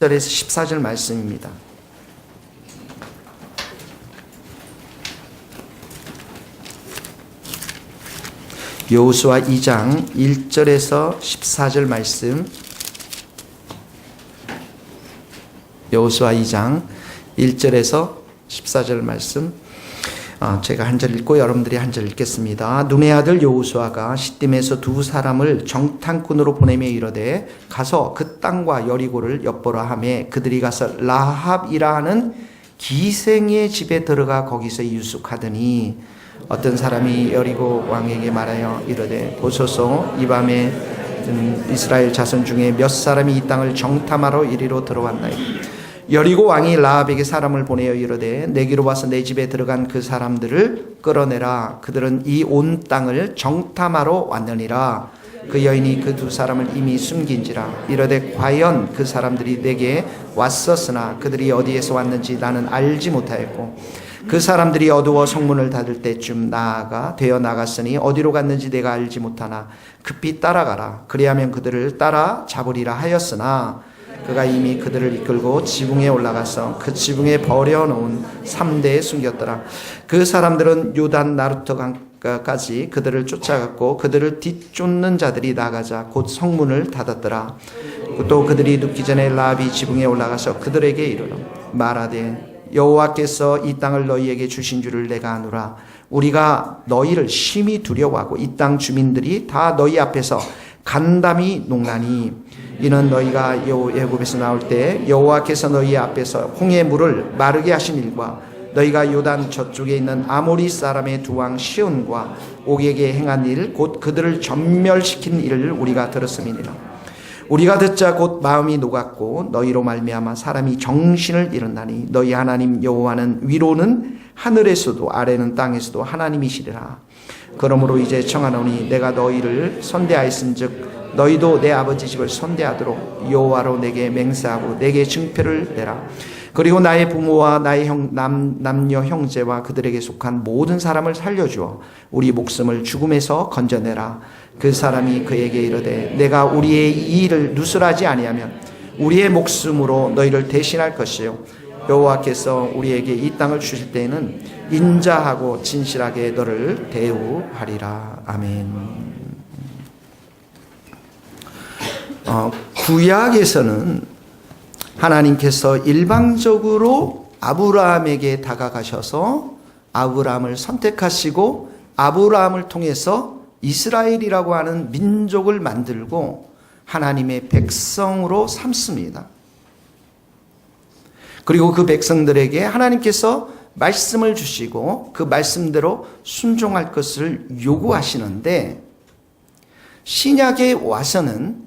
1절에서 14절 말씀입니다. 여호수아 2장 1절에서 14절 말씀. 여호수아 2장 1절에서 14절 말씀. 제가 한 절 읽고 여러분들이 한 절 읽겠습니다. 눈의 아들 여호수아가 시딤에서 두 사람을 정탐꾼으로 보내며 이르되 가서 그 땅과 여리고를 엿보라 하매 그들이 가서 라합이라 하는 기생의 집에 들어가 거기서 유숙하더니 어떤 사람이 여리고 왕에게 말하여 이르되 보소서 이 밤에 이스라엘 자손 중에 몇 사람이 이 땅을 정탐하러 이리로 들어왔나이다. 여리고 왕이 라합에게 사람을 보내어 이르되 내게로 와서 내 집에 들어간 그 사람들을 끌어내라. 그들은 이 온 땅을 정탐하러 왔느니라. 그 여인이 그 두 사람을 이미 숨긴지라. 이르되 과연 그 사람들이 내게 왔었으나 그들이 어디에서 왔는지 나는 알지 못하였고 그 사람들이 어두워 성문을 닫을 때쯤 되어 나갔으니 어디로 갔는지 내가 알지 못하나 급히 따라가라. 그리하면 그들을 따라 잡으리라 하였으나 그가 이미 그들을 이끌고 지붕에 올라가서 그 지붕에 버려놓은 3대에 숨겼더라. 그 사람들은 요단 나루터 강까지 그들을 쫓아갔고 그들을 뒤쫓는 자들이 나가자 곧 성문을 닫았더라. 또 그들이 눕기 전에 라합이 지붕에 올라가서 그들에게 이르러 말하되 여호와께서 이 땅을 너희에게 주신 줄을 내가 아노라. 우리가 너희를 심히 두려워하고 이 땅 주민들이 다 너희 앞에서 간담이 녹나니 이는 너희가 애굽에서 나올 때 여호와께서 너희 앞에서 홍해 물을 마르게 하신 일과 너희가 요단 저쪽에 있는 아모리 사람의 두 왕 시온과 옥에게 행한 일 곧 그들을 전멸시킨 일을 우리가 들었음이니라. 우리가 듣자 곧 마음이 녹았고 너희로 말미암아 사람이 정신을 잃었나니 너희 하나님 여호와는 위로는 하늘에서도 아래는 땅에서도 하나님이시리라. 그러므로 이제 청하노니 내가 너희를 선대하였은즉 너희도 내 아버지 집을 선대하도록 여호와로 내게 맹세하고 내게 증표를 내라. 그리고 나의 부모와 나의 남녀 형제와 그들에게 속한 모든 사람을 살려주어 우리 목숨을 죽음에서 건져내라. 그 사람이 그에게 이르되 내가 우리의 이 일을 누설하지 아니하면 우리의 목숨으로 너희를 대신할 것이요 여호와께서 우리에게 이 땅을 주실 때에는 인자하고 진실하게 너를 대우하리라. 아멘. 구약에서는 하나님께서 일방적으로 아브라함에게 다가가셔서 아브라함을 선택하시고 아브라함을 통해서 이스라엘이라고 하는 민족을 만들고 하나님의 백성으로 삼습니다. 그리고 그 백성들에게 하나님께서 말씀을 주시고 그 말씀대로 순종할 것을 요구하시는데 신약에 와서는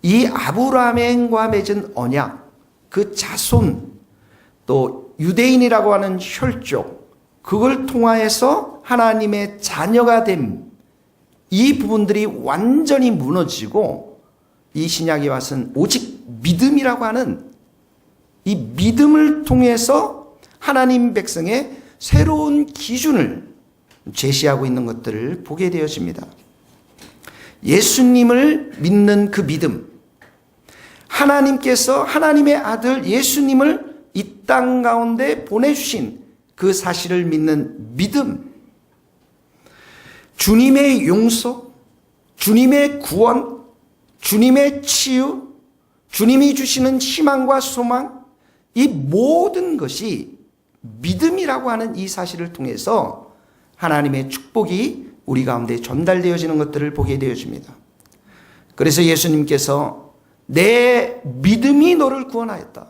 이 아브라함과 맺은 언약, 그 자손, 또 유대인이라고 하는 혈족, 그걸 통하여서 하나님의 자녀가 됨, 이 부분들이 완전히 무너지고 이 신약에 와서는 오직 믿음이라고 하는 이 믿음을 통해서 하나님 백성의 새로운 기준을 제시하고 있는 것들을 보게 되어집니다. 예수님을 믿는 그 믿음, 하나님께서 하나님의 아들 예수님을 이 땅 가운데 보내주신 그 사실을 믿는 믿음, 주님의 용서, 주님의 구원, 주님의 치유, 주님이 주시는 희망과 소망, 이 모든 것이 믿음이라고 하는 이 사실을 통해서 하나님의 축복이 우리 가운데 전달되어지는 것들을 보게 되어집니다. 그래서 예수님께서 내 믿음이 너를 구원하였다.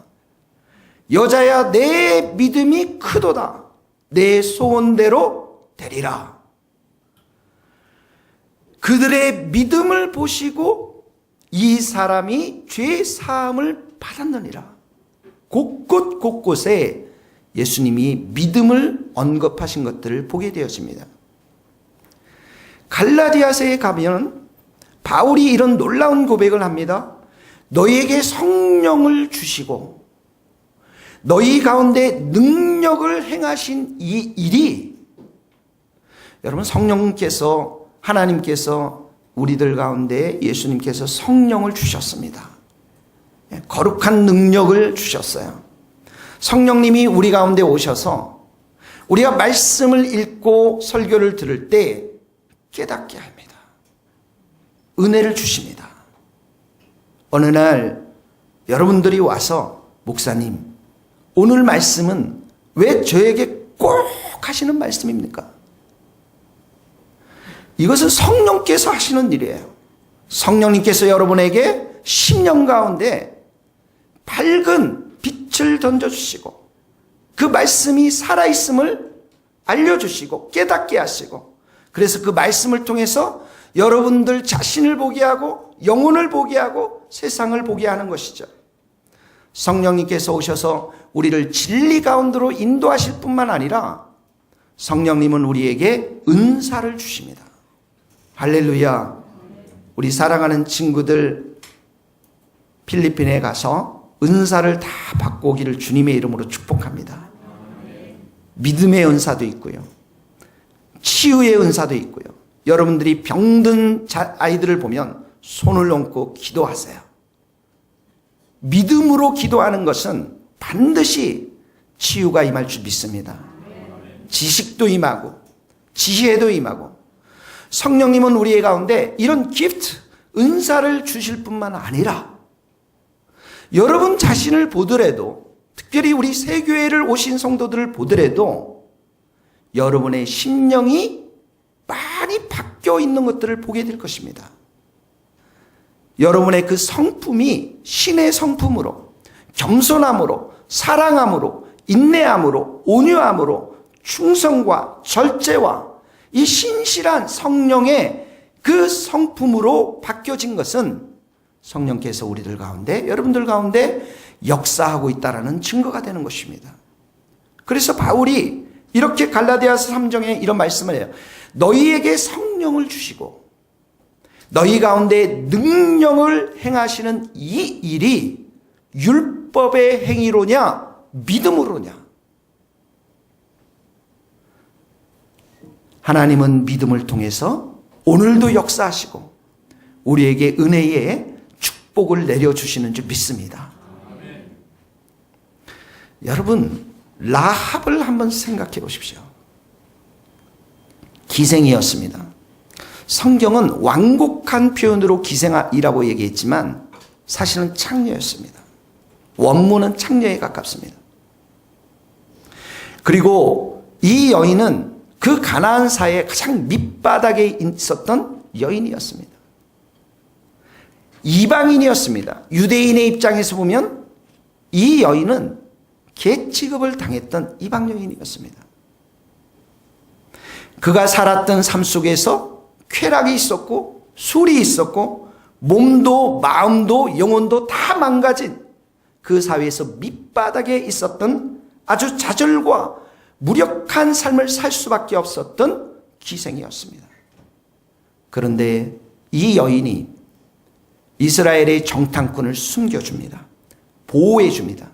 여자야 내 믿음이 크도다. 내 소원대로 되리라. 그들의 믿음을 보시고 이 사람이 죄 사함을 받았느니라. 곳곳에 예수님이 믿음을 언급하신 것들을 보게 되었습니다. 갈라디아서에 가면 바울이 이런 놀라운 고백을 합니다. 너희에게 성령을 주시고 너희 가운데 능력을 행하신 이 일이, 여러분 성령께서, 하나님께서 우리들 가운데 예수님께서 성령을 주셨습니다. 거룩한 능력을 주셨어요. 성령님이 우리 가운데 오셔서 우리가 말씀을 읽고 설교를 들을 때 깨닫게 합니다. 은혜를 주십니다. 어느 날 여러분들이 와서 목사님, 오늘 말씀은 왜 저에게 꼭 하시는 말씀입니까? 이것은 성령께서 하시는 일이에요. 성령님께서 여러분에게 심령 가운데 밝은 빛을 던져주시고 그 말씀이 살아있음을 알려주시고 깨닫게 하시고, 그래서 그 말씀을 통해서 여러분들 자신을 보게 하고 영혼을 보게 하고 세상을 보게 하는 것이죠. 성령님께서 오셔서 우리를 진리 가운데로 인도하실 뿐만 아니라 성령님은 우리에게 은사를 주십니다. 할렐루야. 우리 사랑하는 친구들 필리핀에 가서 은사를 다 받고 오기를 주님의 이름으로 축복합니다. 믿음의 은사도 있고요, 치유의 은사도 있고요. 여러분들이 병든 아이들을 보면 손을 얹고 기도하세요. 믿음으로 기도하는 것은 반드시 치유가 임할 줄 믿습니다. 지식도 임하고 지혜도 임하고, 성령님은 우리의 가운데 이런 기프트, 은사를 주실 뿐만 아니라 여러분 자신을 보더라도, 특별히 우리 새교회를 오신 성도들을 보더라도 여러분의 심령이 많이 바뀌어 있는 것들을 보게 될 것입니다. 여러분의 그 성품이 신의 성품으로, 겸손함으로, 사랑함으로, 인내함으로, 온유함으로, 충성과 절제와 이 신실한 성령의 그 성품으로 바뀌어진 것은 성령께서 우리들 가운데, 여러분들 가운데 역사하고 있다는 증거가 되는 것입니다. 그래서 바울이 이렇게 갈라디아서 3장에 이런 말씀을 해요. 너희에게 성령을 주시고 너희 가운데 능력을 행하시는 이 일이 율법의 행위로냐 믿음으로냐. 하나님은 믿음을 통해서 오늘도 역사하시고 우리에게 은혜의 축복을 내려주시는 줄 믿습니다. 여러분, 라합을 한번 생각해 보십시오. 기생이었습니다. 성경은 완곡한 표현으로 기생이라고 얘기했지만 사실은 창녀였습니다. 원문은 창녀에 가깝습니다. 그리고 이 여인은 그 가나안 사회의 가장 밑바닥에 있었던 여인이었습니다. 이방인이었습니다. 유대인의 입장에서 보면 이 여인은 개 취급을 당했던 이방 여인이었습니다. 그가 살았던 삶 속에서 쾌락이 있었고 술이 있었고 몸도 마음도 영혼도 다 망가진 그 사회에서 밑바닥에 있었던 아주 좌절과 무력한 삶을 살 수밖에 없었던 기생이었습니다. 그런데 이 여인이 이스라엘의 정탐꾼을 숨겨줍니다. 보호해줍니다.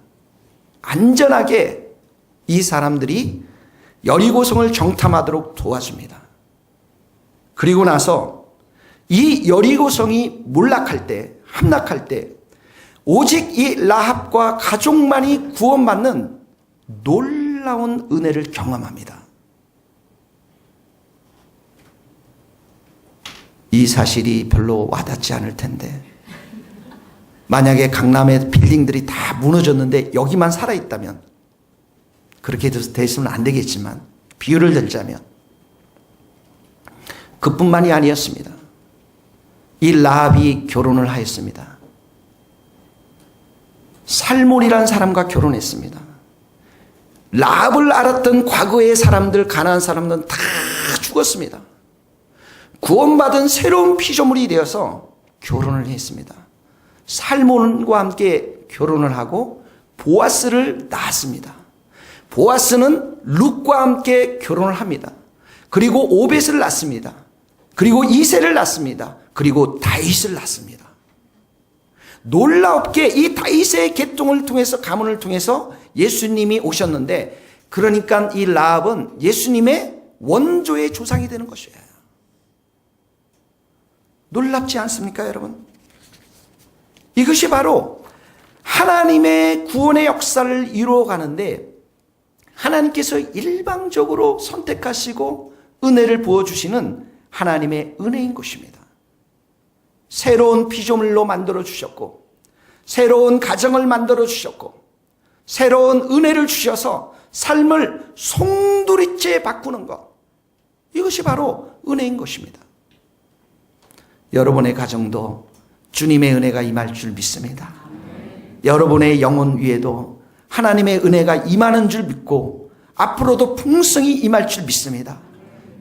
안전하게 이 사람들이 여리고성을 정탐하도록 도와줍니다. 그리고 나서 이 여리고성이 함락할 때 오직 이 라합과 가족만이 구원받는 놀라운 은혜를 경험합니다. 이 사실이 별로 와닿지 않을 텐데, 만약에 강남의 빌딩들이 다 무너졌는데 여기만 살아있다면, 그렇게 됐으면 안 되겠지만 비유를 들자면 그뿐만이 아니었습니다. 이 라합이 결혼을 하였습니다. 살몬이라는 사람과 결혼했습니다. 라합을 알았던 과거의 사람들, 가나안 사람들은 다 죽었습니다. 구원받은 새로운 피조물이 되어서 결혼을 했습니다. 살몬과 함께 결혼을 하고 보아스를 낳았습니다. 보아스는 룻과 함께 결혼을 합니다. 그리고 오벳을 낳습니다. 그리고 이새를 낳습니다. 그리고 다윗을 낳습니다. 놀랍게 이 다윗의 계통을 통해서, 가문을 통해서 예수님이 오셨는데, 그러니까 이 라합은 예수님의 원조의 조상이 되는 것이에요. 놀랍지 않습니까, 여러분? 이것이 바로 하나님의 구원의 역사를 이루어가는데 하나님께서 일방적으로 선택하시고 은혜를 부어주시는 하나님의 은혜인 것입니다. 새로운 피조물로 만들어 주셨고, 새로운 가정을 만들어 주셨고, 새로운 은혜를 주셔서 삶을 송두리째 바꾸는 것, 이것이 바로 은혜인 것입니다. 여러분의 가정도 주님의 은혜가 임할 줄 믿습니다. 여러분의 영혼 위에도 하나님의 은혜가 임하는 줄 믿고 앞으로도 풍성히 임할 줄 믿습니다.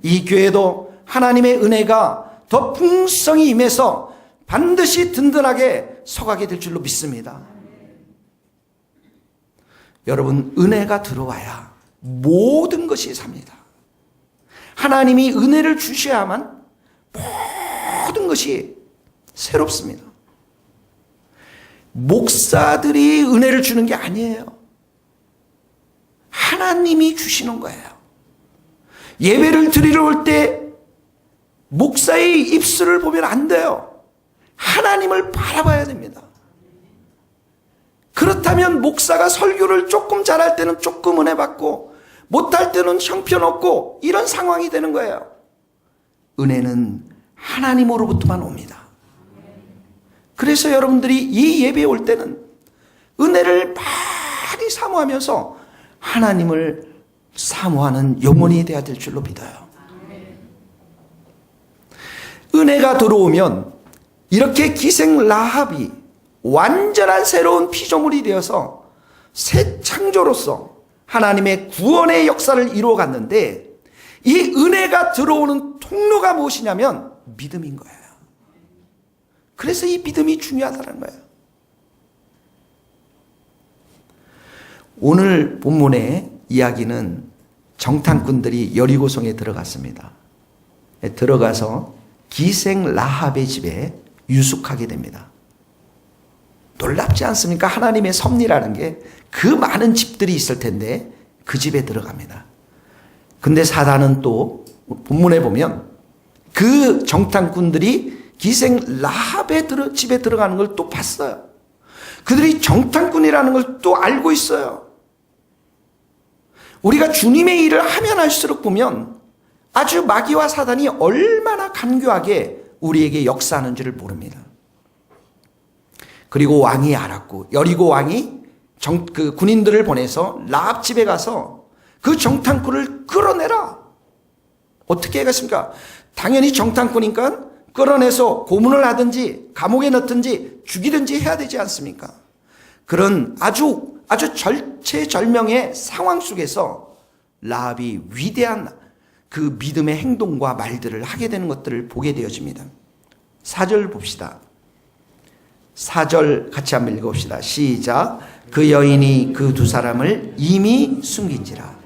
이 교회도 하나님의 은혜가 더 풍성히 임해서 반드시 든든하게 서가게 될 줄로 믿습니다. 여러분, 은혜가 들어와야 모든 것이 삽니다. 하나님이 은혜를 주셔야만 모든 것이 새롭습니다. 목사들이 은혜를 주는 게 아니에요. 하나님이 주시는 거예요. 예배를 드리러 올 때 목사의 입술을 보면 안 돼요. 하나님을 바라봐야 됩니다. 그렇다면 목사가 설교를 조금 잘할 때는 조금 은혜 받고 못할 때는 형편없고 이런 상황이 되는 거예요. 은혜는 하나님으로부터만 옵니다. 그래서 여러분들이 이 예배에 올 때는 은혜를 많이 사모하면서 하나님을 사모하는 영혼이 되어야 될 줄로 믿어요. 은혜가 들어오면 이렇게 기생 라합이 완전한 새로운 피조물이 되어서 새 창조로서 하나님의 구원의 역사를 이루어갔는데, 이 은혜가 들어오는 통로가 무엇이냐면 믿음인 거예요. 그래서 이 믿음이 중요하다는 거예요. 오늘 본문의 이야기는 정탐꾼들이 여리고성에 들어갔습니다. 들어가서 기생 라합의 집에 유숙하게 됩니다. 놀랍지 않습니까? 하나님의 섭리라는 게 그 많은 집들이 있을 텐데 그 집에 들어갑니다. 근데 사단은 또 본문에 보면 그 정탐꾼들이 기생 라합의 집에 들어가는 걸 또 봤어요. 그들이 정탐꾼이라는 걸 또 알고 있어요. 우리가 주님의 일을 하면 할수록 보면 아주 마귀와 사단이 얼마나 간교하게 우리에게 역사하는지를 모릅니다. 그리고 왕이 알았고, 여리고 왕이 그 군인들을 보내서 라합 집에 가서 그 정탐꾼을 끌어내라. 어떻게 해갔습니까? 당연히 정탐꾼이니까 끌어내서 고문을 하든지 감옥에 넣든지 죽이든지 해야 되지 않습니까? 그런 아주 절체절명의 상황 속에서 라합이 위대한 그 믿음의 행동과 말들을 하게 되는 것들을 보게 되어집니다. 4절 봅시다. 4절 같이 한번 읽어봅시다. 시작. 그 여인이 그 두 사람을 이미 숨긴지라.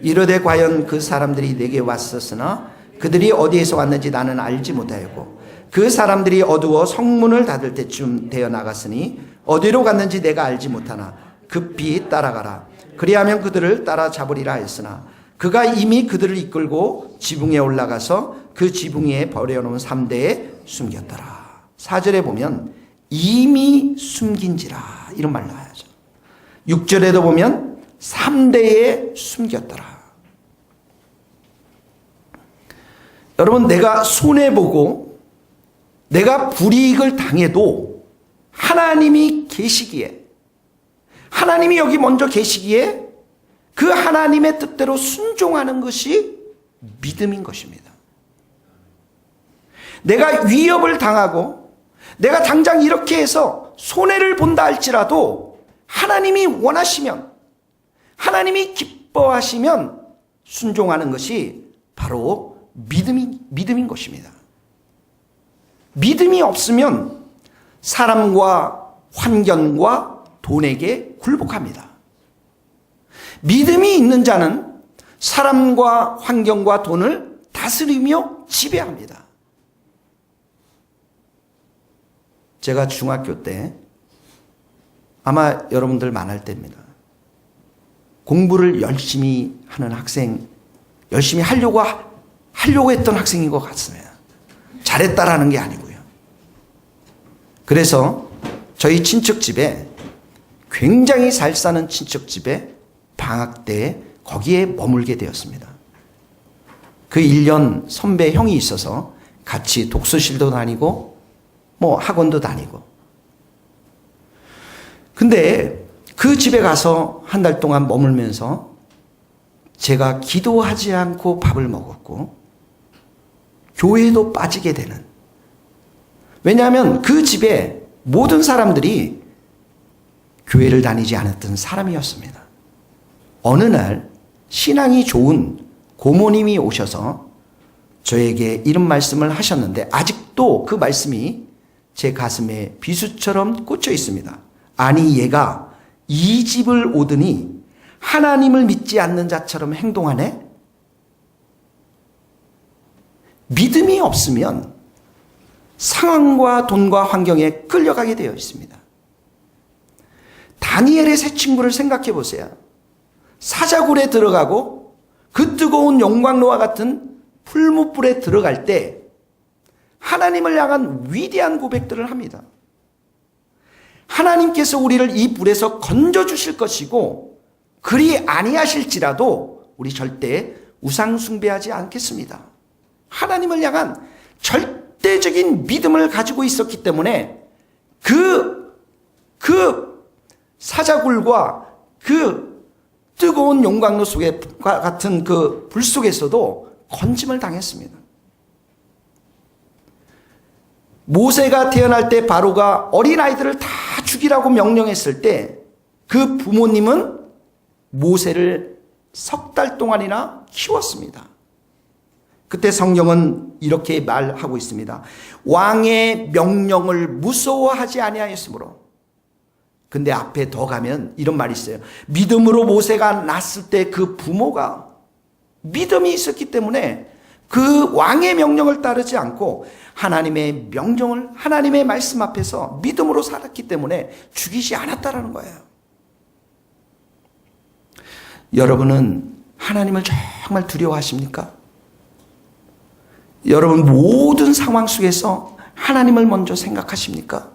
이르되 과연 그 사람들이 내게 왔었으나 그들이 어디에서 왔는지 나는 알지 못하였고, 그 사람들이 어두워 성문을 닫을 때쯤 되어 나갔으니 어디로 갔는지 내가 알지 못하나 급히 따라가라. 그리하면 그들을 따라잡으리라 했으나 그가 이미 그들을 이끌고 지붕에 올라가서 그 지붕 위에 버려놓은 3대에 숨겼더라. 4절에 보면 이미 숨긴지라 이런 말 나와야죠. 6절에도 보면 3대에 숨겼더라. 여러분, 내가 손해보고 내가 불이익을 당해도 하나님이 계시기에, 하나님이 여기 먼저 계시기에 그 하나님의 뜻대로 순종하는 것이 믿음인 것입니다. 내가 위협을 당하고 내가 당장 이렇게 해서 손해를 본다 할지라도 하나님이 원하시면, 하나님이 기뻐하시면 순종하는 것이 바로 믿음인 것입니다. 믿음이 없으면 사람과 환경과 돈에게 굴복합니다. 믿음이 있는 자는 사람과 환경과 돈을 다스리며 지배합니다. 제가 중학교 때, 아마 여러분들 많을 때입니다. 공부를 열심히 하는 학생, 열심히 하려고 했던 학생인 것 같습니다. 잘했다라는 게 아니고요. 그래서 저희 친척 집에 굉장히 잘 사는 친척 집에 방학 때 거기에 머물게 되었습니다. 그 1년 선배 형이 있어서 같이 독서실도 다니고 학원도 다니고. 근데 그 집에 가서 한 달 동안 머물면서 제가 기도하지 않고 밥을 먹었고 교회도 빠지게 되는. 왜냐하면 그 집에 모든 사람들이 교회를 다니지 않았던 사람이었습니다. 어느 날 신앙이 좋은 고모님이 오셔서 저에게 이런 말씀을 하셨는데 아직도 그 말씀이 제 가슴에 비수처럼 꽂혀 있습니다. 아니 얘가 이 집을 오더니 하나님을 믿지 않는 자처럼 행동하네? 믿음이 없으면 상황과 돈과 환경에 끌려가게 되어 있습니다. 다니엘의 세 친구를 생각해 보세요. 사자굴에 들어가고 그 뜨거운 용광로와 같은 풀무불에 들어갈 때 하나님을 향한 위대한 고백들을 합니다. 하나님께서 우리를 이 불에서 건져주실 것이고 그리 아니하실지라도 우리 절대 우상 숭배하지 않겠습니다. 하나님을 향한 절대적인 믿음을 가지고 있었기 때문에 그 사자굴과 그 뜨거운 용광로 속에 같은 그 불 속에서도 건짐을 당했습니다. 모세가 태어날 때 바로가 어린아이들을 다 죽이라고 명령했을 때 그 부모님은 모세를 3달 동안이나 키웠습니다. 그때 성경은 이렇게 말하고 있습니다. 왕의 명령을 무서워하지 아니하였으므로. 근데 앞에 더 가면 이런 말이 있어요. 믿음으로 모세가 낳았을 때 그 부모가 믿음이 있었기 때문에 그 왕의 명령을 따르지 않고 하나님의 명령을 하나님의 말씀 앞에서 믿음으로 살았기 때문에 죽이지 않았다라는 거예요. 여러분은 하나님을 정말 두려워하십니까? 여러분 모든 상황 속에서 하나님을 먼저 생각하십니까?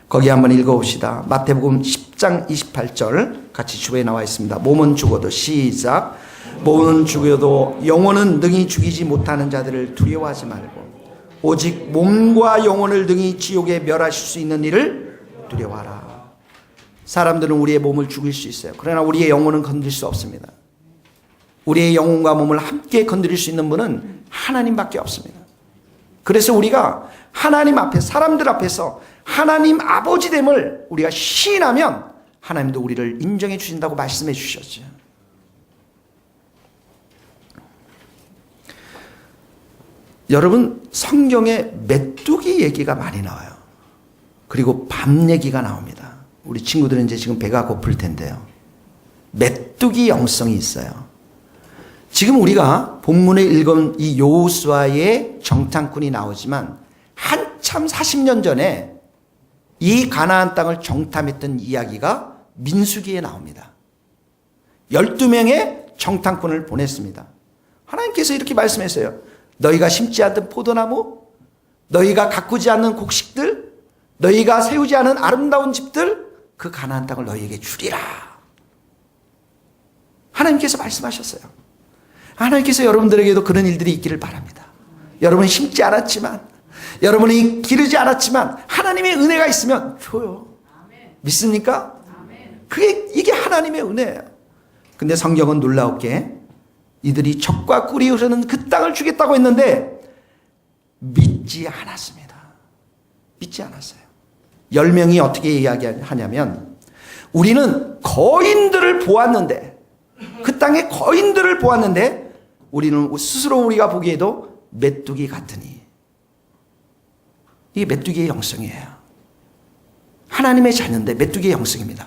거기 한번 읽어봅시다. 마태복음 10장 28절 같이 주에 나와 있습니다. 몸은 죽어도 시작. 몸은 죽어도 영혼은 능히 죽이지 못하는 자들을 두려워하지 말고 오직 몸과 영혼을 능히 지옥에 멸하실 수 있는 이를 두려워하라. 사람들은 우리의 몸을 죽일 수 있어요. 그러나 우리의 영혼은 건드릴 수 없습니다. 우리의 영혼과 몸을 함께 건드릴 수 있는 분은 하나님밖에 없습니다. 그래서 우리가 하나님 앞에 사람들 앞에서 하나님 아버지됨을 우리가 시인하면 하나님도 우리를 인정해 주신다고 말씀해 주셨죠. 여러분 성경에 메뚜기 얘기가 많이 나와요. 그리고 밤 얘기가 나옵니다. 우리 친구들은 이제 지금 배가 고플 텐데요. 메뚜기 영성이 있어요. 지금 우리가 본문에 읽은 이 여호수아의 정탐꾼이 나오지만 한참 40년 전에 이 가나안 땅을 정탐했던 이야기가 민수기에 나옵니다. 12명의 정탐꾼을 보냈습니다. 하나님께서 이렇게 말씀했어요. 너희가 심지 않던 포도나무, 너희가 가꾸지 않는 곡식들, 너희가 세우지 않은 아름다운 집들, 그 가나안 땅을 너희에게 주리라. 하나님께서 말씀하셨어요. 하나님께서 여러분들에게도 그런 일들이 있기를 바랍니다. 여러분이 심지 않았지만, 여러분이 기르지 않았지만 하나님의 은혜가 있으면 줘요. 믿습니까? 이게 하나님의 은혜예요. 근데 성경은 놀라웠게 이들이 젖과 꿀이 흐르는 그 땅을 주겠다고 했는데 믿지 않았습니다. 믿지 않았어요. 10명이 어떻게 이야기하냐면 우리는 거인들을 보았는데 그 땅의 거인들을 보았는데 우리는 스스로 우리가 보기에도 메뚜기 같으니. 이게 메뚜기의 영성이에요. 하나님의 자녀인데 메뚜기의 영성입니다.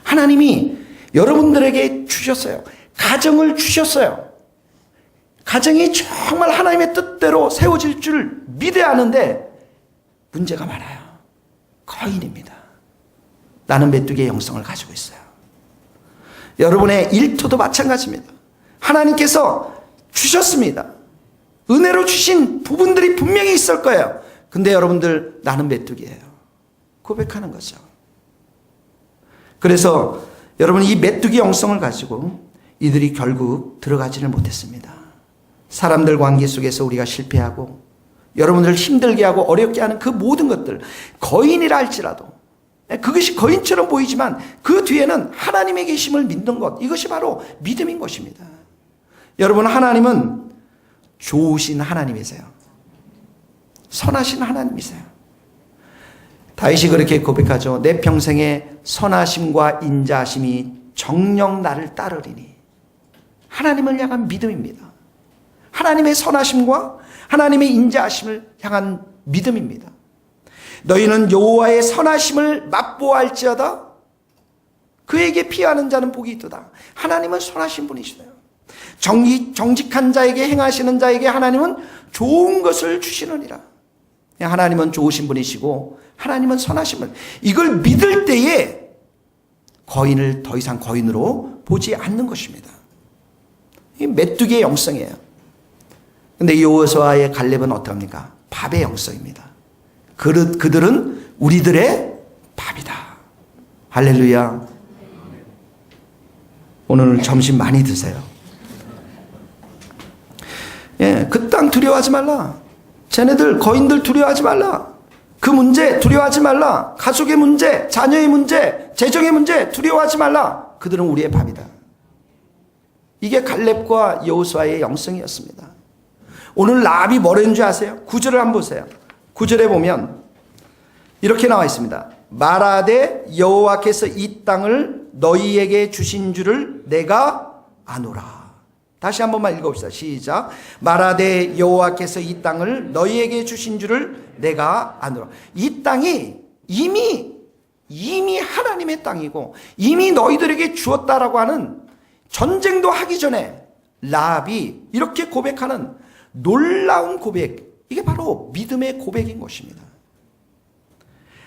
하나님이 여러분들에게 주셨어요. 가정을 주셨어요. 가정이 정말 하나님의 뜻대로 세워질 줄 믿어야 하는데 문제가 많아요. 거인입니다. 나는 메뚜기의 영성을 가지고 있어요. 여러분의 일터도 마찬가지입니다. 하나님께서 주셨습니다. 은혜로 주신 부분들이 분명히 있을 거예요. 근데 여러분들 나는 메뚜기예요. 고백하는 거죠. 그래서 여러분 이 메뚜기 영성을 가지고 이들이 결국 들어가지를 못했습니다. 사람들 관계 속에서 우리가 실패하고 여러분들 힘들게 하고 어렵게 하는 그 모든 것들, 거인이라 할지라도 그것이 거인처럼 보이지만 그 뒤에는 하나님의 계심을 믿는 것, 이것이 바로 믿음인 것입니다. 여러분, 하나님은 좋으신 하나님이세요. 선하신 하나님이세요. 다윗이 그렇게 고백하죠. 내 평생에 선하심과 인자하심이 정녕 나를 따르리니. 하나님을 향한 믿음입니다. 하나님의 선하심과 하나님의 인자하심을 향한 믿음입니다. 너희는 여호와의 선하심을 맛보아할지어다 그에게 피하는 자는 복이 있도다. 하나님은 선하신 분이시네요. 정직한 자에게 행하시는 자에게 하나님은 좋은 것을 주시느니라. 하나님은 좋으신 분이시고 하나님은 선하신 분. 이걸 믿을 때에 거인을 더 이상 거인으로 보지 않는 것입니다. 이 메뚜기의 영성이에요. 근데 여호수아의 갈렙은 어떡합니까? 밥의 영성입니다. 그들은 우리들의 밥이다. 할렐루야. 오늘 점심 많이 드세요. 예, 그 땅 두려워하지 말라. 쟤네들 거인들 두려워하지 말라. 그 문제 두려워하지 말라. 가족의 문제, 자녀의 문제, 재정의 문제 두려워하지 말라. 그들은 우리의 밥이다. 이게 갈렙과 여호수아의 영성이었습니다. 오늘 라합이 뭐라는 줄 아세요? 9절을 한번 보세요. 9절에 보면 이렇게 나와 있습니다. 말하되 여호와께서 이 땅을 너희에게 주신 줄을 내가 아노라. 다시 한 번만 읽어봅시다. 시작. 말하되 여호와께서 이 땅을 너희에게 주신 줄을 내가 아노라. 이 땅이 이미 하나님의 땅이고 이미 너희들에게 주었다라고 하는, 전쟁도 하기 전에 라합이 이렇게 고백하는 놀라운 고백, 이게 바로 믿음의 고백인 것입니다.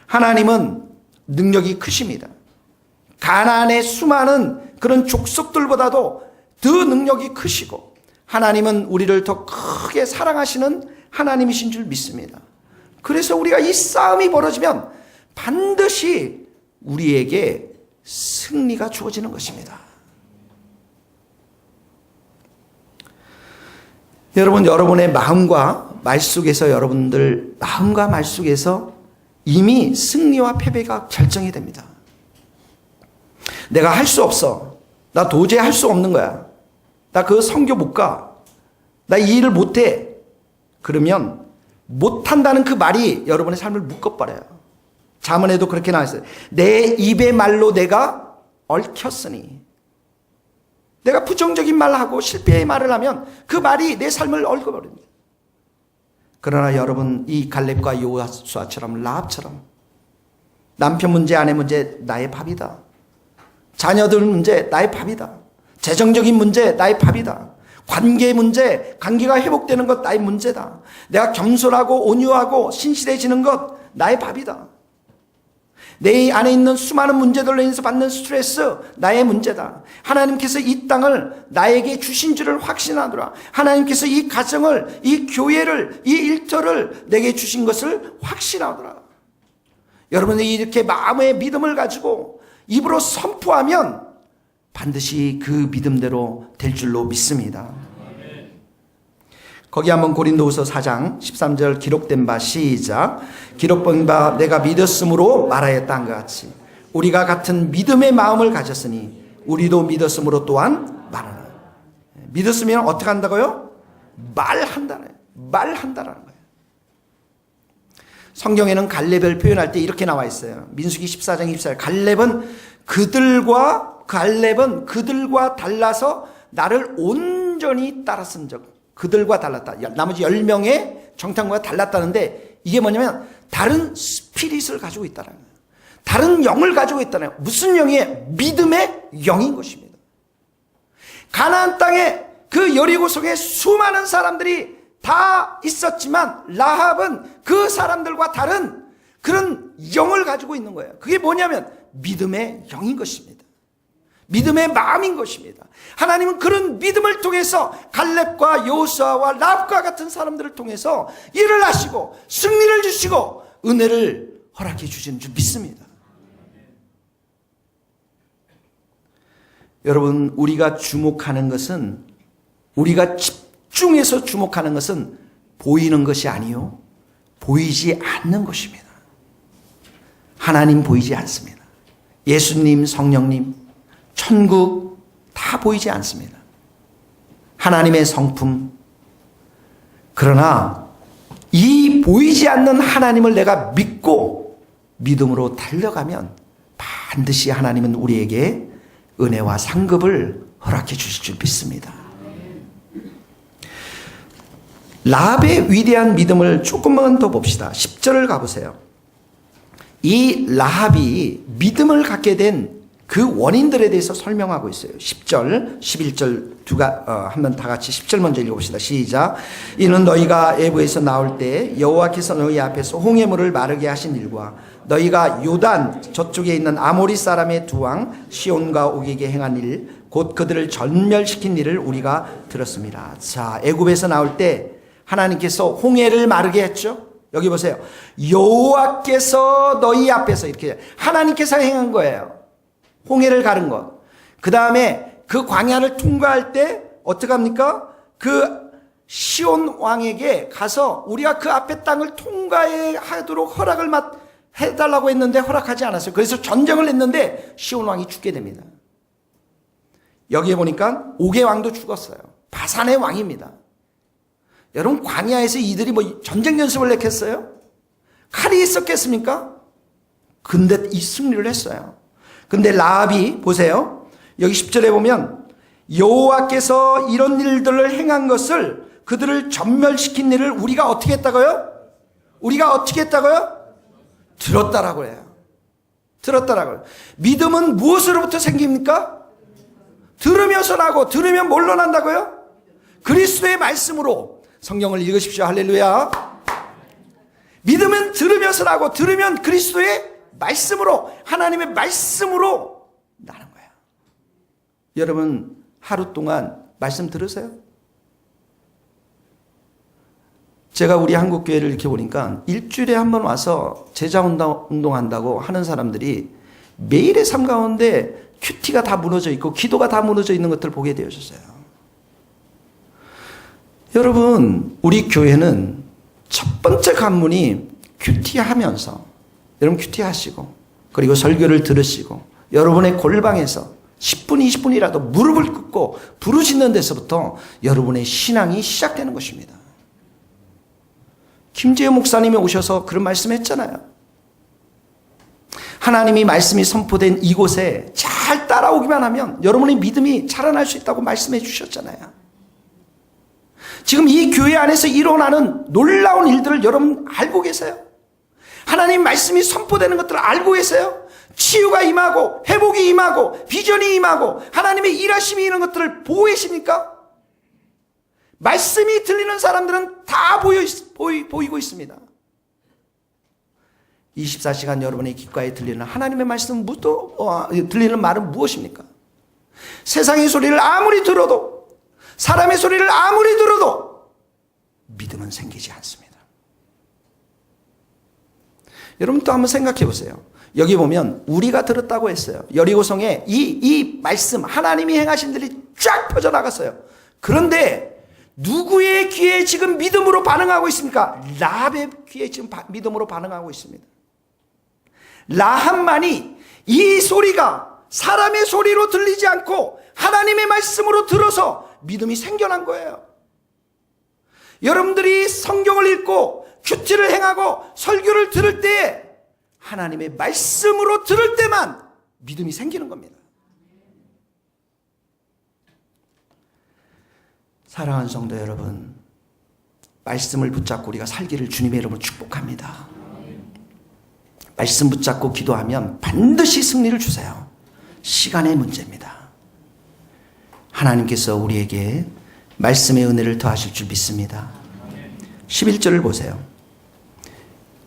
하나님은 능력이 크십니다. 가나안의 수많은 그런 족속들보다도 더 능력이 크시고 하나님은 우리를 더 크게 사랑하시는 하나님이신 줄 믿습니다. 그래서 우리가 이 싸움이 벌어지면 반드시 우리에게 승리가 주어지는 것입니다. 여러분, 여러분의 마음과 말 속에서, 여러분들 마음과 말 속에서 이미 승리와 패배가 결정이 됩니다. 내가 할 수 없어. 나 도저히 할 수 없는 거야. 나 그 선교 못 가. 나 이 일을 못 해. 그러면 못한다는 그 말이 여러분의 삶을 묶어버려요. 잠언에도 그렇게 나와 있어요. 내 입의 말로 내가 얽혔으니. 내가 부정적인 말을 하고 실패의 말을 하면 그 말이 내 삶을 얽어버립니다. 그러나 여러분, 이 갈렙과 여호수아처럼, 라합처럼 남편 문제, 아내 문제 나의 밥이다. 자녀들 문제 나의 밥이다. 재정적인 문제 나의 밥이다. 관계 문제, 관계가 회복되는 것 나의 문제다. 내가 겸손하고 온유하고 신실해지는 것 나의 밥이다. 내 안에 있는 수많은 문제들로 인해서 받는 스트레스 나의 문제다. 하나님께서 이 땅을 나에게 주신 줄을 확신하노라. 하나님께서 이 가정을, 이 교회를, 이 일터를 내게 주신 것을 확신하노라. 여러분이 이렇게 마음의 믿음을 가지고 입으로 선포하면 반드시 그 믿음대로 될 줄로 믿습니다. 거기 한번 고린도후서 4장 13절 기록된 바, 시작. 기록된 바 내가 믿었으므로 말하였다 한 것 같이 우리가 같은 믿음의 마음을 가졌으니 우리도 믿었으므로 또한 말하라. 믿었으면 어떻게 한다고요? 말한다는 거예요. 성경에는 갈렙을 표현할 때 이렇게 나와 있어요. 민수기 14장 24절. 갈렙은 그들과 달라서 나를 온전히 따랐은 적. 그들과 달랐다. 나머지 10명의 정탐과 달랐다는데 이게 뭐냐면 다른 스피릿을 가지고 있다는 거예요. 다른 영을 가지고 있다는 거예요. 무슨 영이에요? 믿음의 영인 것입니다. 가나안 땅에 그 여리고 속에 수많은 사람들이 다 있었지만 라합은 그 사람들과 다른 그런 영을 가지고 있는 거예요. 그게 뭐냐면 믿음의 영인 것입니다. 믿음의 마음인 것입니다. 하나님은 그런 믿음을 통해서 갈렙과 여호수아와 라합과 같은 사람들을 통해서 일을 하시고 승리를 주시고 은혜를 허락해 주시는 줄 믿습니다. 여러분, 우리가 주목하는 것은, 우리가 집중해서 주목하는 것은 보이는 것이 아니요, 보이지 않는 것입니다. 하나님 보이지 않습니다. 예수님, 성령님, 천국 다 보이지 않습니다. 하나님의 성품. 그러나 이 보이지 않는 하나님을 내가 믿고 믿음으로 달려가면 반드시 하나님은 우리에게 은혜와 상급을 허락해 주실 줄 믿습니다. 라합의 위대한 믿음을 조금만 더 봅시다. 10절을 가보세요. 이 라합이 믿음을 갖게 된 그 원인들에 대해서 설명하고 있어요. 10절, 11절 한번 다 같이 10절 먼저 읽어봅시다. 시작. 이는 너희가 애굽에서 나올 때 여호와께서 너희 앞에서 홍해물을 마르게 하신 일과 너희가 요단 저쪽에 있는 아모리 사람의 두 왕 시온과 오게게 행한 일, 곧 그들을 전멸시킨 일을 우리가 들었습니다. 자, 애굽에서 나올 때 하나님께서 홍해를 마르게 했죠. 여기 보세요. 여호와께서 너희 앞에서, 이렇게 하나님께서 행한 거예요. 홍해를 가른 것. 그 다음에 그 광야를 통과할 때 어떻게 합니까? 그 시온 왕에게 가서 우리가 그 앞에 땅을 통과하도록 허락을 해달라고 했는데 허락하지 않았어요. 그래서 전쟁을 했는데 시온 왕이 죽게 됩니다. 여기에 보니까 오게 왕도 죽었어요. 바산의 왕입니다. 여러분, 광야에서 이들이 뭐 전쟁 연습을 했겠어요? 칼이 있었겠습니까? 근데 이 승리를 했어요. 근데 라합이 보세요. 여기 10절에 보면 여호와께서 이런 일들을 행한 것을, 그들을 전멸시킨 일을 우리가 어떻게 했다고요? 우리가 어떻게 했다고요? 들었다라고 해요. 들었다라고요. 믿음은 무엇으로부터 생깁니까? 들으면서 나고, 들으면 뭘로 난다고요? 그리스도의 말씀으로. 성경을 읽으십시오. 할렐루야. 믿음은 들으면서 나고, 들으면 그리스도의 말씀으로, 하나님의 말씀으로 나는 거야. 여러분, 하루 동안 말씀 들으세요? 제가 우리 한국교회를 이렇게 보니까 일주일에 한 번 와서 제자 운동한다고 하는 사람들이 매일의 삶 가운데 큐티가 다 무너져 있고 기도가 다 무너져 있는 것들을 보게 되어졌어요. 여러분, 우리 교회는 첫 번째 관문이 큐티하면서, 여러분 큐티 하시고, 그리고 설교를 들으시고, 여러분의 골방에서 10분, 20분이라도 무릎을 꿇고 부르짖는 데서부터 여러분의 신앙이 시작되는 것입니다. 김재호 목사님이 오셔서 그런 말씀 했잖아요. 하나님이 말씀이 선포된 이곳에 잘 따라오기만 하면 여러분의 믿음이 자라날 수 있다고 말씀해 주셨잖아요. 지금 이 교회 안에서 일어나는 놀라운 일들을 여러분 알고 계세요? 하나님 말씀이 선포되는 것들을 알고 계세요? 치유가 임하고 회복이 임하고 비전이 임하고 하나님의 일하심이 이런 것들을 보고 계십니까? 말씀이 들리는 사람들은 다 보이고 있습니다. 24시간 여러분의 귓가에 들리는 하나님의 말씀, 들리는 말은 무엇입니까? 세상의 소리를 아무리 들어도, 사람의 소리를 아무리 들어도 믿음은 생기지 않습니다. 여러분 또 한번 생각해 보세요. 여기 보면 우리가 들었다고 했어요. 여리고성에 이 말씀, 하나님이 행하신 일이 쫙 퍼져나갔어요. 그런데 누구의 귀에 지금 믿음으로 반응하고 있습니까? 라합의 귀에 지금 믿음으로 반응하고 있습니다. 라합만이 이 소리가 사람의 소리로 들리지 않고 하나님의 말씀으로 들어서 믿음이 생겨난 거예요. 여러분들이 성경을 읽고 큐티를 행하고 설교를 들을 때 하나님의 말씀으로 들을 때만 믿음이 생기는 겁니다. 사랑하는 성도 여러분, 말씀을 붙잡고 우리가 살기를 주님의 이름으로 축복합니다. 말씀 붙잡고 기도하면 반드시 승리를 주세요. 시간의 문제입니다. 하나님께서 우리에게 말씀의 은혜를 더하실 줄 믿습니다. 11절을 보세요.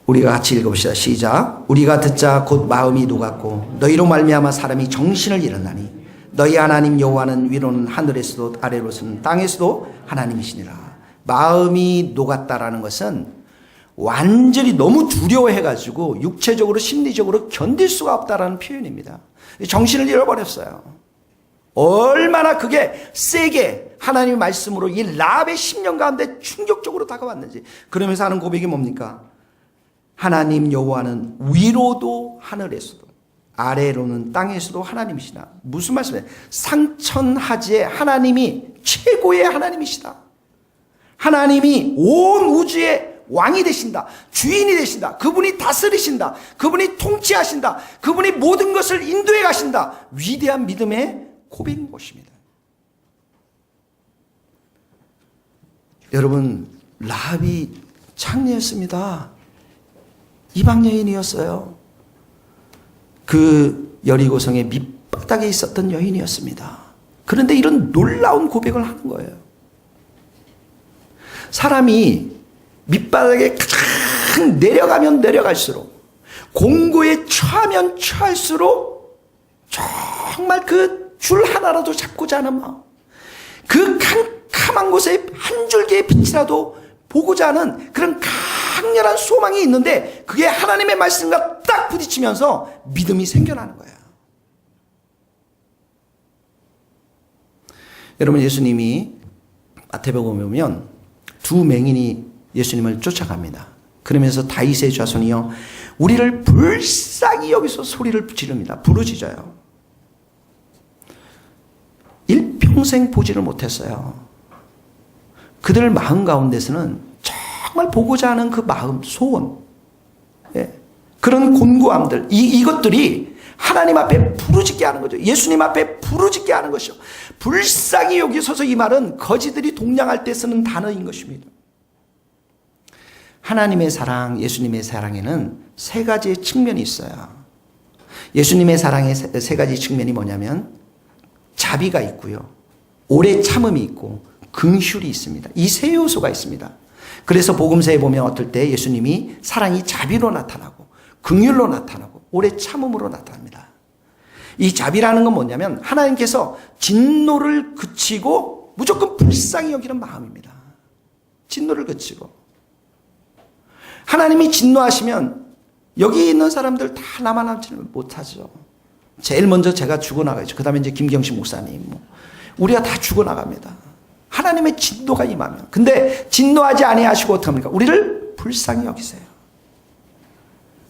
우리가 같이 읽어봅시다. 시작. 우리가 듣자 곧 마음이 녹았고 너희로 말미암아 사람이 정신을 잃었나니 너희 하나님 여호와는 위로는 하늘에서도 아래로서는 땅에서도 하나님이시니라. 마음이 녹았다라는 것은 완전히 너무 두려워해가지고 육체적으로 심리적으로 견딜 수가 없다라는 표현입니다. 정신을 잃어버렸어요. 얼마나 그게 세게 하나님의 말씀으로 이 라합의 10년 가운데 충격적으로 다가왔는지. 그러면서 하는 고백이 뭡니까? 하나님 여호와는 위로도 하늘에서도 아래로는 땅에서도 하나님이시다. 무슨 말씀이에요? 상천하지에 하나님이 최고의 하나님이시다. 하나님이 온 우주의 왕이 되신다. 주인이 되신다. 그분이 다스리신다. 그분이 통치하신다. 그분이 모든 것을 인도해 가신다. 위대한 믿음의 고백인 것입니다. 여러분, 라합이 창녀였습니다. 이방 여인이었어요. 그 여리고성의 밑바닥에 있었던 여인이었습니다. 그런데 이런 놀라운 고백을 하는 거예요. 사람이 밑바닥에 가장 내려가면 내려갈수록, 공고에 처하면 처할수록 정말 그 줄 하나라도 잡고자 하는 마음, 그 캄캄한 곳에 한 줄기의 빛이라도 보고자 하는 그런 강렬한 소망이 있는데, 그게 하나님의 말씀과 딱 부딪히면서 믿음이 생겨나는 거예요. 여러분, 예수님이 마태복음에 보면 두 맹인이 예수님을 쫓아갑니다. 그러면서 다윗의 자손이여 우리를 불쌍히 여기서 소리를 지릅니다. 부르짖어요. 일평생 보지를 못했어요. 그들 마음 가운데서는 정말 보고자 하는 그 마음, 소원, 그런 곤고함들, 이것들이 하나님 앞에 부르짖게 하는 거죠. 예수님 앞에 부르짖게 하는 것이요. 불쌍히 여기소서, 이 말은 거지들이 동냥할 때 쓰는 단어인 것입니다. 하나님의 사랑, 예수님의 사랑에는 세 가지의 측면이 있어요. 예수님의 사랑의 세 가지 측면이 뭐냐면 자비가 있고요, 오래 참음이 있고 긍휼이 있습니다. 이 세 요소가 있습니다. 그래서 복음서에 보면 어떨 때 예수님이 사랑이 자비로 나타나고 긍휼로 나타나고 오래 참음으로 나타납니다. 이 자비라는 건 뭐냐면 하나님께서 진노를 그치고 무조건 불쌍히 여기는 마음입니다. 진노를 그치고. 하나님이 진노하시면 여기 있는 사람들 다 나만 남지는 못하죠. 제일 먼저 제가 죽어나가죠. 그 다음에 이제 김경식 목사님, 우리가 다 죽어나갑니다. 하나님의 진노가 임하면. 근데 진노하지 아니하시고 어떻게 합니까? 우리를 불쌍히 여기세요.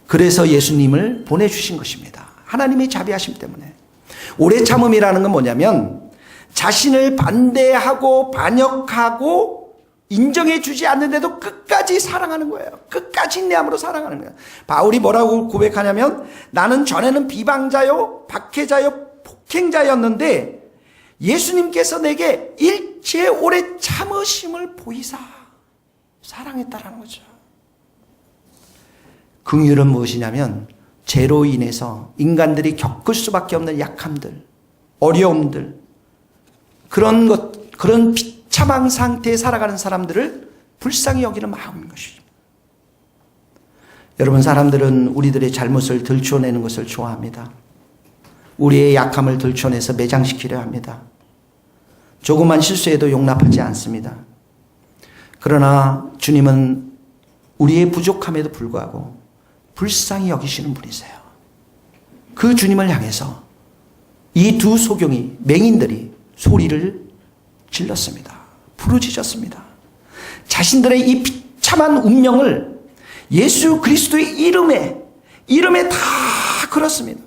그래서 예수님을 보내주신 것입니다. 하나님의 자비하심 때문에. 오래 참음이라는 건 뭐냐면 자신을 반대하고 반역하고 인정해 주지 않는데도 끝까지 사랑하는 거예요. 끝까지 인내함으로 사랑하는 거예요. 바울이 뭐라고 고백하냐면 나는 전에는 비방자요, 박해자요, 폭행자였는데 예수님께서 내게 일체 오래 참으심을 보이사 사랑했다라는 거죠. 긍휼은 무엇이냐면 죄로 인해서 인간들이 겪을 수밖에 없는 약함들, 어려움들, 그런 비참한 상태에 살아가는 사람들을 불쌍히 여기는 마음인 것이죠. 여러분, 사람들은 우리들의 잘못을 들춰내는 것을 좋아합니다. 우리의 약함을 들춰내서 매장시키려 합니다. 조그만 실수에도 용납하지 않습니다. 그러나 주님은 우리의 부족함에도 불구하고 불쌍히 여기시는 분이세요. 그 주님을 향해서 이 두 소경이, 맹인들이 소리를 질렀습니다. 부르짖었습니다. 자신들의 이 비참한 운명을 예수 그리스도의 이름에 다 걸었습니다.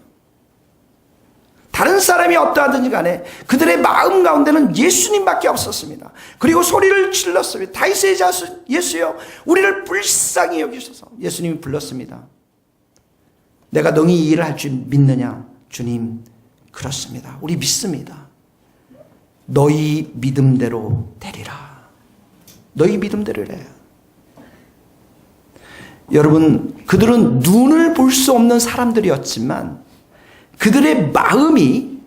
다른 사람이 어떠하든지 간에 그들의 마음 가운데는 예수님밖에 없었습니다. 그리고 소리를 질렀습니다. 다윗의 자손 예수여 우리를 불쌍히 여기소서. 예수님이 불렀습니다. 내가 능히 이 일을 할 줄 믿느냐? 주님, 그렇습니다. 우리 믿습니다. 너희 믿음대로 되리라. 너희 믿음대로래요. 여러분, 그들은 눈을 볼 수 없는 사람들이었지만 그들의 마음이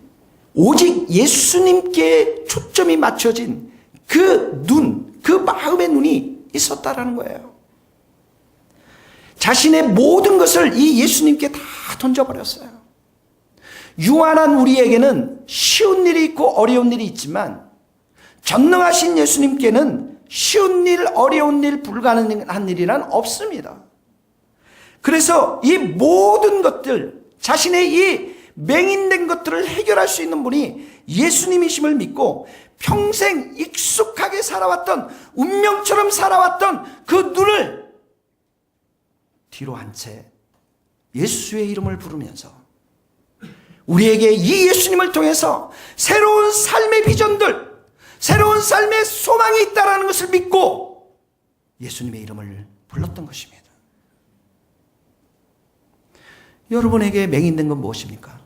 오직 예수님께 초점이 맞춰진 그 눈, 그 마음의 눈이 있었다라는 거예요. 자신의 모든 것을 이 예수님께 다 던져버렸어요. 유한한 우리에게는 쉬운 일이 있고 어려운 일이 있지만 전능하신 예수님께는 쉬운 일, 어려운 일, 불가능한 일이란 없습니다. 그래서 이 모든 것들, 자신의 이 맹인된 것들을 해결할 수 있는 분이 예수님이심을 믿고 평생 익숙하게 살아왔던, 운명처럼 살아왔던 그 눈을 뒤로 한 채 예수의 이름을 부르면서 우리에게 이 예수님을 통해서 새로운 삶의 비전들, 새로운 삶의 소망이 있다는 것을 믿고 예수님의 이름을 불렀던 것입니다. 여러분에게 맹인된 건 무엇입니까?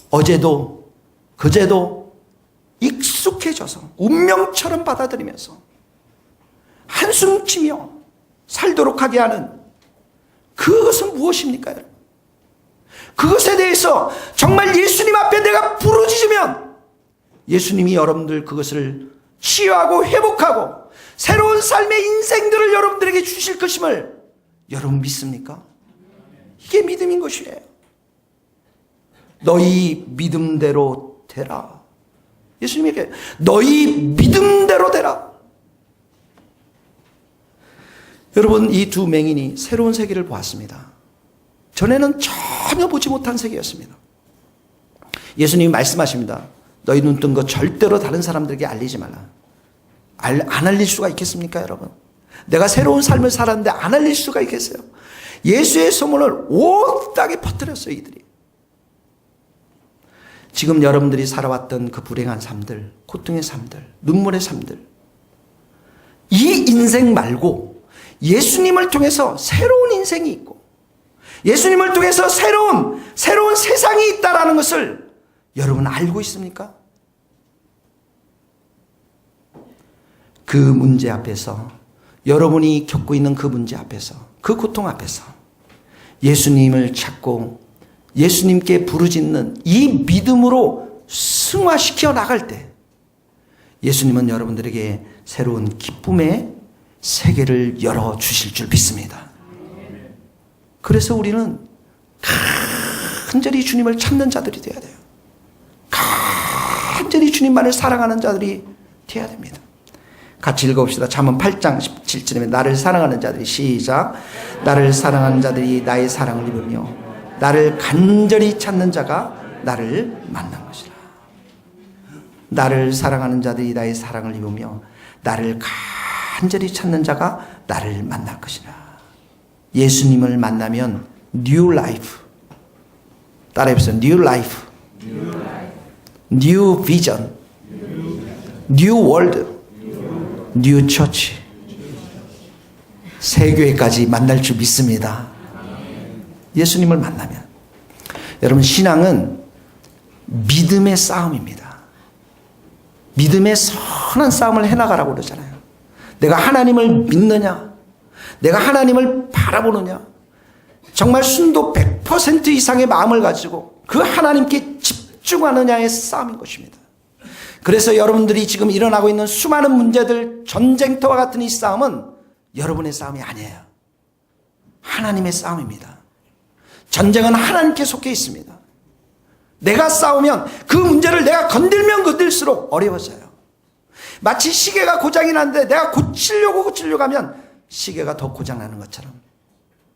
어제도 그제도 익숙해져서 운명처럼 받아들이면서 한숨 치며 살도록 하게 하는 그것은 무엇입니까, 여러분? 그것에 대해서 정말 예수님 앞에 내가 부르짖으면 예수님이 여러분들 그것을 치유하고 회복하고 새로운 삶의 인생들을 여러분들에게 주실 것임을 여러분 믿습니까? 이게 믿음인 것이에요. 너희 믿음대로 되라. 예수님에게 너희 믿음대로 되라. 여러분, 이 두 맹인이 새로운 세계를 보았습니다. 전에는 전혀 보지 못한 세계였습니다. 예수님이 말씀하십니다. 너희 눈 뜬 거 절대로 다른 사람들에게 알리지 말라. 안 알릴 수가 있겠습니까, 여러분? 내가 새로운 삶을 살았는데 안 알릴 수가 있겠어요? 예수의 소문을 온 땅에 퍼뜨렸어요, 이들이. 지금 여러분들이 살아왔던 그 불행한 삶들, 고통의 삶들, 눈물의 삶들, 이 인생 말고 예수님을 통해서 새로운 인생이 있고 예수님을 통해서 새로운 세상이 있다는 것을 여러분 알고 있습니까? 그 문제 앞에서, 여러분이 겪고 있는 그 문제 앞에서, 그 고통 앞에서 예수님을 찾고 예수님께 부르짖는 이 믿음으로 승화시켜 나갈 때 예수님은 여러분들에게 새로운 기쁨의 세계를 열어주실 줄 믿습니다. 그래서 우리는 간절히 주님을 찾는 자들이 되어야 돼요. 간절히 주님만을 사랑하는 자들이 되어야 됩니다. 같이 읽어봅시다. 잠언 8장 17절에 나를 사랑하는 자들이, 시작. 나를 사랑하는 자들이 나의 사랑을 입으며 나를 간절히 찾는 자가 나를 만난 것이라. 나를 사랑하는 자들이 나의 사랑을 입으며 나를 간절히 찾는 자가 나를 만날 것이라. 예수님을 만나면 new life. 따라해보세요. new life. new vision. new world. new church. 새 교회까지 만날 줄 믿습니다. 예수님을 만나면. 여러분, 신앙은 믿음의 싸움입니다. 믿음의 선한 싸움을 해나가라고 그러잖아요. 내가 하나님을 믿느냐? 내가 하나님을 바라보느냐? 정말 순도 100% 이상의 마음을 가지고 그 하나님께 집중하느냐의 싸움인 것입니다. 그래서 여러분들이 지금 일어나고 있는 수많은 문제들, 전쟁터와 같은 이 싸움은 여러분의 싸움이 아니에요. 하나님의 싸움입니다. 전쟁은 하나님께 속해 있습니다. 내가 싸우면 그 문제를 내가 건들면 건들수록 어려워져요. 마치 시계가 고장이 났는데 내가 고치려고 하면 시계가 더 고장나는 것처럼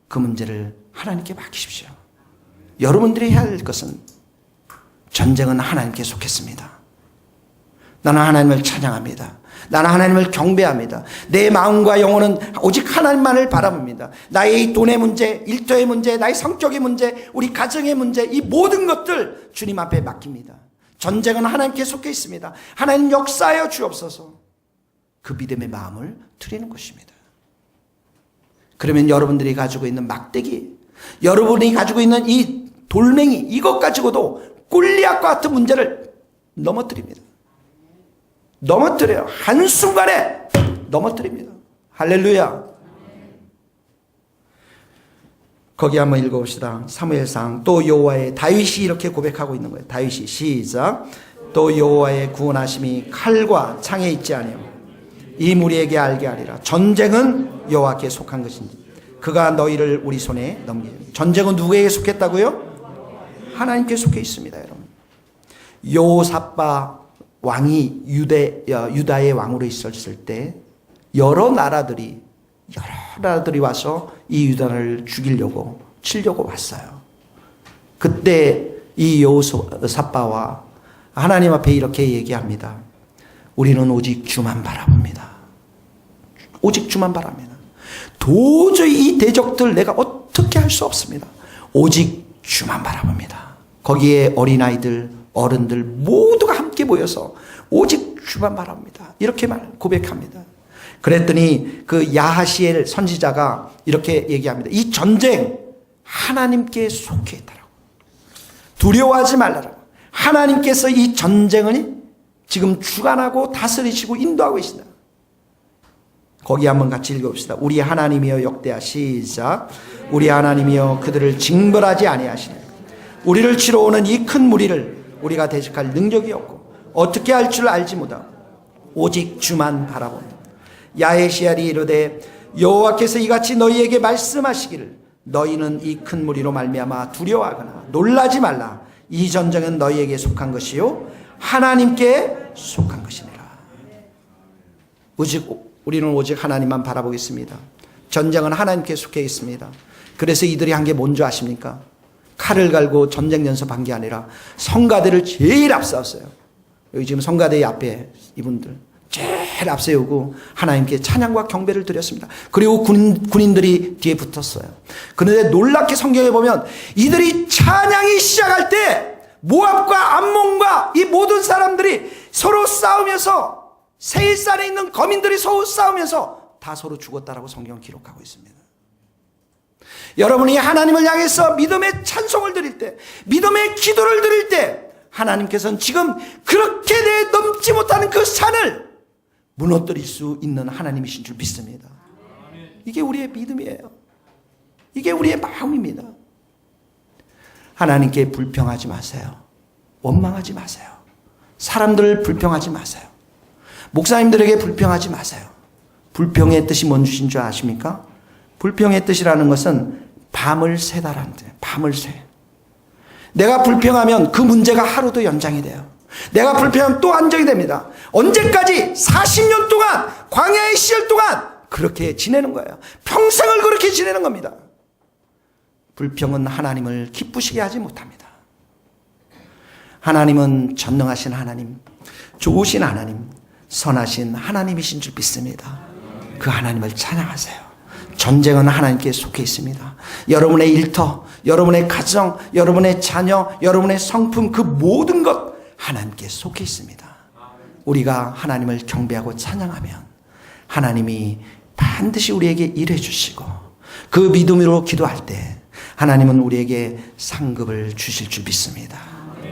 그 문제를 하나님께 맡기십시오. 여러분들이 해야 할 것은, 전쟁은 하나님께 속했습니다. 나는 하나님을 찬양합니다. 나는 하나님을 경배합니다. 내 마음과 영혼은 오직 하나님만을 바라봅니다. 나의 돈의 문제, 일터의 문제, 나의 성격의 문제, 우리 가정의 문제, 이 모든 것들 주님 앞에 맡깁니다. 전쟁은 하나님께 속해 있습니다. 하나님 역사하여 주옵소서. 그 믿음의 마음을 드리는 것입니다. 그러면 여러분들이 가지고 있는 막대기, 여러분이 가지고 있는 이 돌멩이, 이것 가지고도 골리앗과 같은 문제를 넘어뜨립니다. 넘어뜨려요. 한순간에 넘어뜨립니다. 할렐루야. 거기 한번 읽어봅시다. 사무엘상. 또 여호와의, 다윗이 이렇게 고백하고 있는 거예요. 다윗이, 시작. 또 여호와의 구원하심이 칼과 창에 있지 아니요 이 무리에게 알게 하리라. 전쟁은 여호와께 속한 것인지 그가 너희를 우리 손에 넘기리라. 전쟁은 누구에게 속했다고요? 하나님께 속해 있습니다, 여러분. 여호사밧 왕이 유다의 왕으로 있었을 때 여러 나라들이 와서 이 유다를 죽이려고 치려고 왔어요. 그때 이 여호사밧과 하나님 앞에 이렇게 얘기합니다. 우리는 오직 주만 바라봅니다. 오직 주만 바랍니다. 도저히 이 대적들 내가 어떻게 할 수 없습니다. 오직 주만 바라봅니다. 거기에 어린아이들, 어른들 모두가 함께 모여서 오직 주만 바라봅니다. 이렇게 고백합니다. 그랬더니 그 야하시엘 선지자가 이렇게 얘기합니다. 이 전쟁 하나님께 속해 있다라고. 두려워하지 말라라고. 하나님께서 이 전쟁을 지금 주관하고 다스리시고 인도하고 계신다. 거기 한번 같이 읽어봅시다. 우리 하나님이여 역대하. 시작. 우리 하나님이여 그들을 징벌하지 아니하시네. 우리를 치러 오는 이 큰 무리를 우리가 대적할 능력이 없고 어떻게 할 줄 알지 못하고 오직 주만 바라본다. 야헤시알이 이르되 여호와께서 이같이 너희에게 말씀하시기를 너희는 이 큰 무리로 말미암아 두려워하거나 놀라지 말라. 이 전쟁은 너희에게 속한 것이요 하나님께 속한 것이니라. 우리는 오직 하나님만 바라보겠습니다. 전쟁은 하나님께 속해 있습니다. 그래서 이들이 한 게 뭔지 아십니까? 칼을 갈고 전쟁 연습한 게 아니라 성가대를 제일 앞세웠어요. 여기 지금 성가대 앞에 이분들 제일 앞세우고 하나님께 찬양과 경배를 드렸습니다. 그리고 군인들이 뒤에 붙었어요. 그런데 놀랍게 성경에 보면 이들이 찬양이 시작할 때 모압과 암몬과 이 모든 사람들이 서로 싸우면서 세일산에 있는 거민들이 서로 싸우면서 다 서로 죽었다라고 성경은 기록하고 있습니다. 여러분이 하나님을 향해서 믿음의 찬송을 드릴 때, 믿음의 기도를 드릴 때 하나님께서는 지금 그렇게 넘지 못하는 그 산을 무너뜨릴 수 있는 하나님이신 줄 믿습니다. 이게 우리의 믿음이에요. 이게 우리의 마음입니다. 하나님께 불평하지 마세요. 원망하지 마세요. 사람들을 불평하지 마세요. 목사님들에게 불평하지 마세요. 불평의 뜻이 뭔 뜻인 줄 아십니까? 불평의 뜻이라는 것은 밤을 새다라는 뜻이에요. 밤을 새. 내가 불평하면 그 문제가 하루도 연장이 돼요. 내가 불평하면 또 안정이 됩니다. 언제까지? 40년 동안, 광야의 시절 동안 그렇게 지내는 거예요. 평생을 그렇게 지내는 겁니다. 불평은 하나님을 기쁘시게 하지 못합니다. 하나님은 전능하신 하나님, 좋으신 하나님, 선하신 하나님이신 줄 믿습니다. 그 하나님을 찬양하세요. 전쟁은 하나님께 속해 있습니다. 여러분의 일터, 여러분의 가정, 여러분의 자녀, 여러분의 성품, 그 모든 것 하나님께 속해 있습니다. 우리가 하나님을 경배하고 찬양하면 하나님이 반드시 우리에게 일해 주시고 그 믿음으로 기도할 때 하나님은 우리에게 상급을 주실 줄 믿습니다.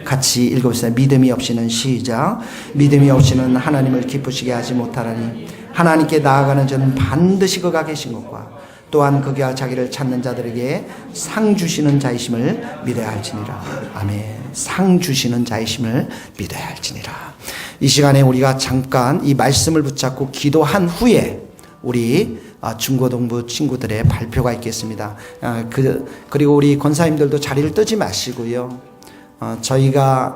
같이 읽어보세요. 믿음이 없이는 시작. 믿음이 없이는 하나님을 기쁘시게 하지 못하라니 하나님께 나아가는 자는 반드시 그가 계신 것과 또한 그가 자기를 찾는 자들에게 상 주시는 자이심을 믿어야 할지니라. 아멘. 상 주시는 자이심을 믿어야 할지니라. 이 시간에 우리가 잠깐 이 말씀을 붙잡고 기도한 후에 우리 중고등부 친구들의 발표가 있겠습니다. 그리고 우리 권사님들도 자리를 뜨지 마시고요. 저희가